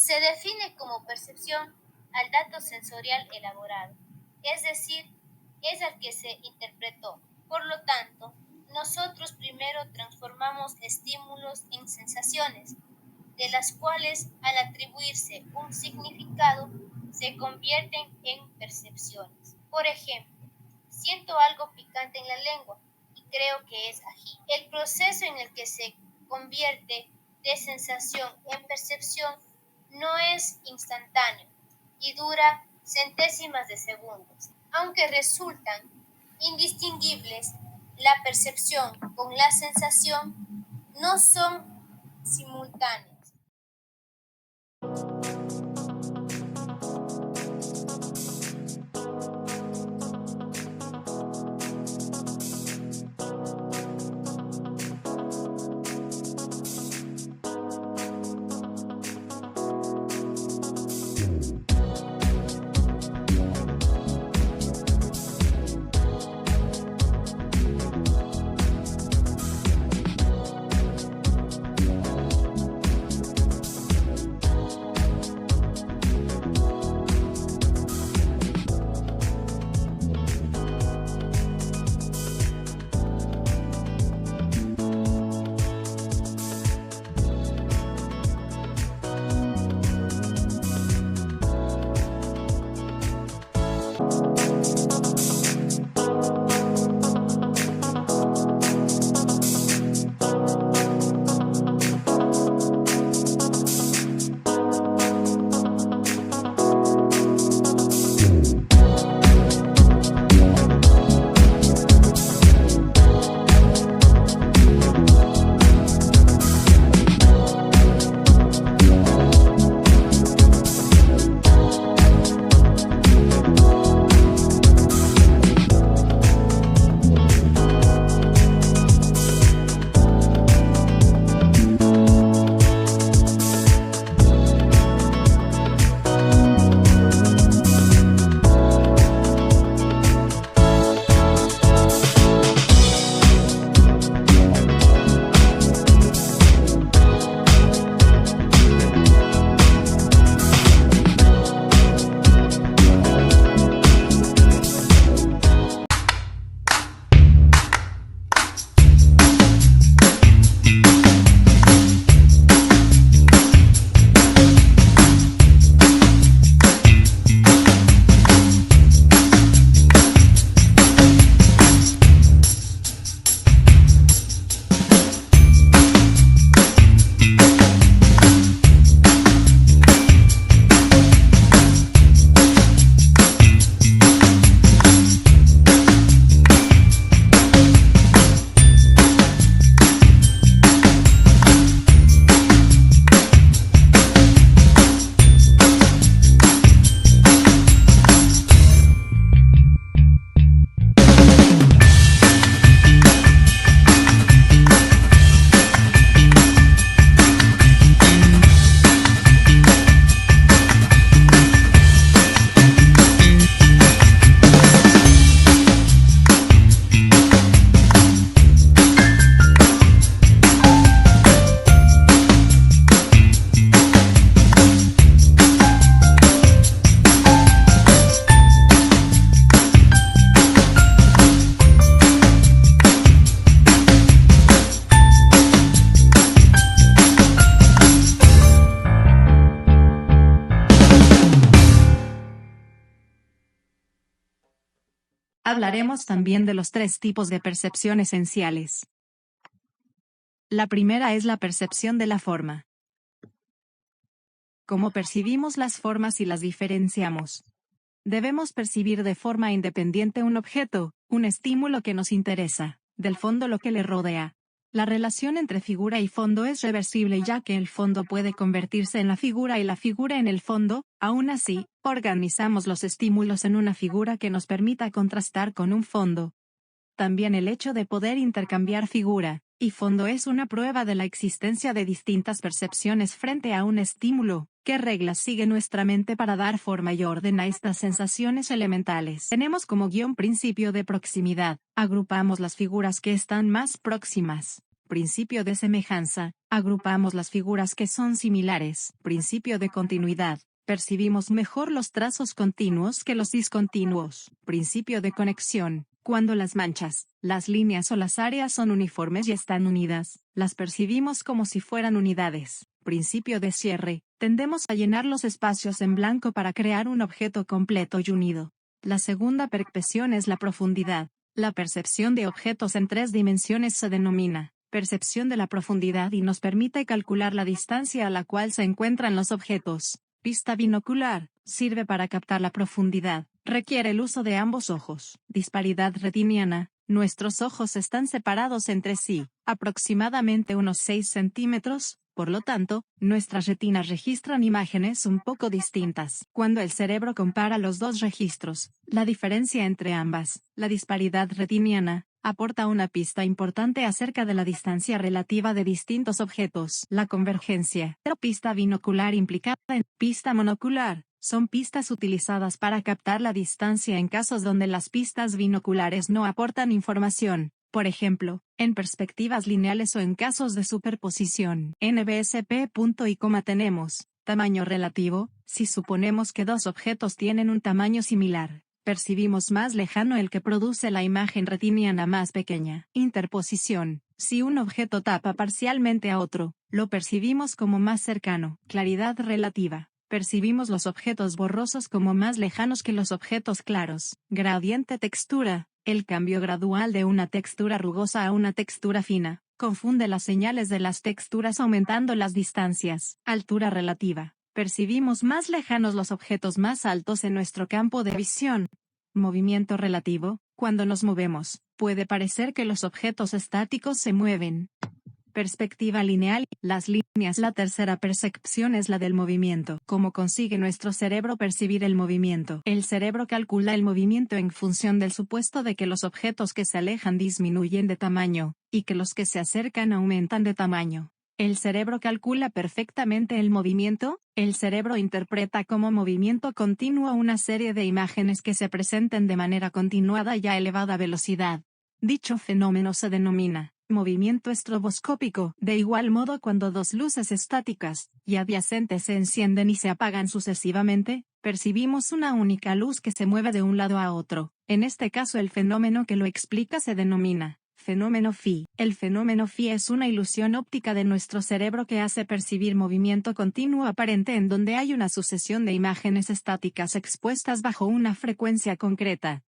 Se define como percepción al dato sensorial elaborado, es decir, es al que se interpretó. Por lo tanto, nosotros primero transformamos estímulos en sensaciones, de las cuales al atribuirse un significado se convierten en percepciones. Por ejemplo, siento algo picante en la lengua y creo que es ají. El proceso en el que se convierte de sensación en percepción no es instantáneo y dura centésimas de segundos. Aunque resultan indistinguibles, la percepción con la sensación no son simultáneas. Hablaremos también de los 3 tipos de percepción esenciales. La primera es la percepción de la forma. ¿Cómo percibimos las formas y las diferenciamos? Debemos percibir de forma independiente un objeto, un estímulo que nos interesa, del fondo lo que le rodea. La relación entre figura y fondo es reversible ya que el fondo puede convertirse en la figura y la figura en el fondo. Aún así, organizamos los estímulos en una figura que nos permita contrastar con un fondo. También el hecho de poder intercambiar figura y fondo es una prueba de la existencia de distintas percepciones frente a un estímulo. ¿Qué reglas sigue nuestra mente para dar forma y orden a estas sensaciones elementales? Tenemos como principio de proximidad. Agrupamos las figuras que están más próximas. Principio de semejanza. Agrupamos las figuras que son similares. Principio de continuidad. Percibimos mejor los trazos continuos que los discontinuos. Principio de conexión. Cuando las manchas, las líneas o las áreas son uniformes y están unidas, las percibimos como si fueran unidades. Principio de cierre. Tendemos a llenar los espacios en blanco para crear un objeto completo y unido. La segunda percepción es la profundidad. La percepción de objetos en 3 dimensiones se denomina percepción de la profundidad y nos permite calcular la distancia a la cual se encuentran los objetos. Vista binocular. Sirve para captar la profundidad. Requiere el uso de ambos ojos. Disparidad retiniana. Nuestros ojos están separados entre sí, aproximadamente unos 6 centímetros. Por lo tanto, nuestras retinas registran imágenes un poco distintas. Cuando el cerebro compara los dos registros, la diferencia entre ambas, la disparidad retiniana, aporta una pista importante acerca de la distancia relativa de distintos objetos. La convergencia. La pista binocular implicada en pista monocular. Son pistas utilizadas para captar la distancia en casos donde las pistas binoculares no aportan información. Por ejemplo, en perspectivas lineales o en casos de superposición. NBSP. Y coma tenemos tamaño relativo. Si suponemos que dos objetos tienen un tamaño similar, percibimos más lejano el que produce la imagen retiniana más pequeña. Interposición. Si un objeto tapa parcialmente a otro, lo percibimos como más cercano. Claridad relativa. Percibimos los objetos borrosos como más lejanos que los objetos claros. Gradiente textura. El cambio gradual de una textura rugosa a una textura fina confunde las señales de las texturas aumentando las distancias. Altura relativa. Percibimos más lejanos los objetos más altos en nuestro campo de visión. Movimiento relativo. Cuando nos movemos, puede parecer que los objetos estáticos se mueven. Perspectiva lineal. Las líneas. La tercera percepción es la del movimiento. ¿Cómo consigue nuestro cerebro percibir el movimiento? El cerebro calcula el movimiento en función del supuesto de que los objetos que se alejan disminuyen de tamaño, y que los que se acercan aumentan de tamaño. ¿El cerebro calcula perfectamente el movimiento? El cerebro interpreta como movimiento continuo una serie de imágenes que se presenten de manera continuada y a elevada velocidad. Dicho fenómeno se denomina movimiento estroboscópico. De igual modo, cuando dos luces estáticas y adyacentes se encienden y se apagan sucesivamente, percibimos una única luz que se mueve de un lado a otro. En este caso, el fenómeno que lo explica se denomina fenómeno phi. El fenómeno phi es una ilusión óptica de nuestro cerebro que hace percibir movimiento continuo aparente en donde hay una sucesión de imágenes estáticas expuestas bajo una frecuencia concreta.